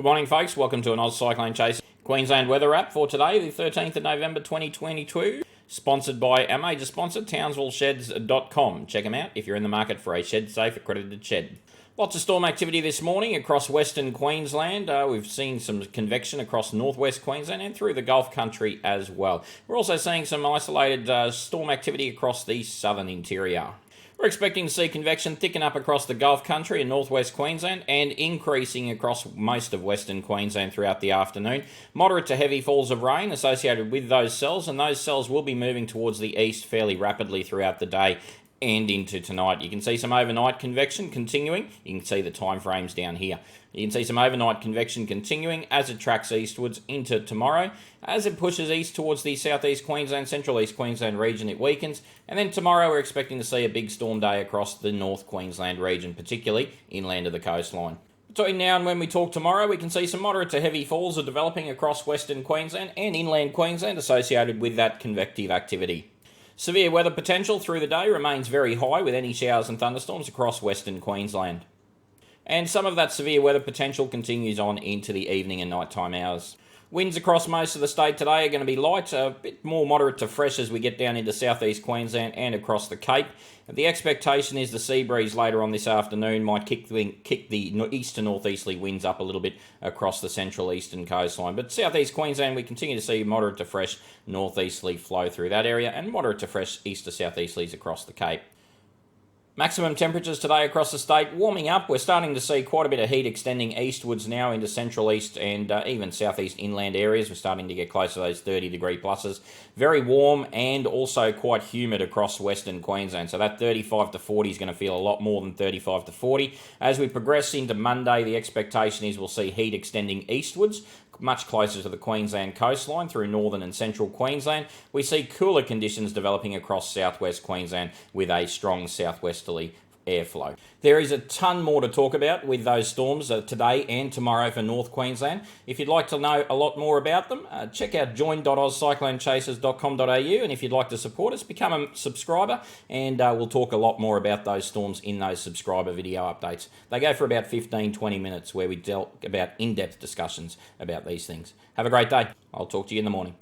Good morning, folks. Welcome to an Oz Cyclone Chase Queensland weather app for today, the 13th of November 2022. Sponsored by our major sponsor, TownsvilleSheds.com. Check them out if you're in the market for a shed-safe accredited shed. Lots of storm activity this morning across Western Queensland. We've seen some convection across northwest Queensland and through the Gulf country as well. We're also seeing some isolated storm activity across the southern interior. We're expecting to see convection thicken up across the Gulf country and northwest Queensland and increasing across most of western Queensland throughout the afternoon. Moderate to heavy falls of rain associated with those cells, and those cells will be moving towards the east fairly rapidly throughout the day and into tonight. You can see some overnight convection continuing. You can see the time frames down here. You can see some overnight convection continuing as it tracks eastwards into tomorrow. As it pushes east towards the southeast Queensland, central east Queensland region, it weakens. And then tomorrow we're expecting to see a big storm day across the North Queensland region, particularly inland of the coastline. Between now and when we talk tomorrow, we can see some moderate to heavy falls are developing across western Queensland and inland Queensland associated with that convective activity. Severe weather potential through the day remains very high with any showers and thunderstorms across western Queensland. And some of that severe weather potential continues on into the evening and nighttime hours. Winds across most of the state today are going to be light, a bit more moderate to fresh as we get down into southeast Queensland and across the Cape. The expectation is the sea breeze later on this afternoon might kick the east to northeasterly winds up a little bit across the central eastern coastline. But southeast Queensland, we continue to see moderate to fresh northeasterly flow through that area and moderate to fresh east to southeasterlies across the Cape. Maximum temperatures today across the state warming up. We're starting to see quite a bit of heat extending eastwards now into central east and even southeast inland areas. We're starting to get close to those 30 degree pluses. Very warm and also quite humid across western Queensland. So that 35 to 40 is going to feel a lot more than 35 to 40. As we progress into Monday, the expectation is we'll see heat extending eastwards, much closer to the Queensland coastline through northern and central Queensland. We see cooler conditions developing across southwest Queensland with a strong southwesterly airflow. There is a ton more to talk about with those storms today and tomorrow for North Queensland. If you'd like to know a lot more about them, check out join.ozcyclonechasers.com.au, and if you'd like to support us, become a subscriber, and we'll talk a lot more about those storms in those subscriber video updates. They go for about 15-20 minutes where we dealt about in-depth discussions about these things. Have a great day. I'll talk to you in the morning.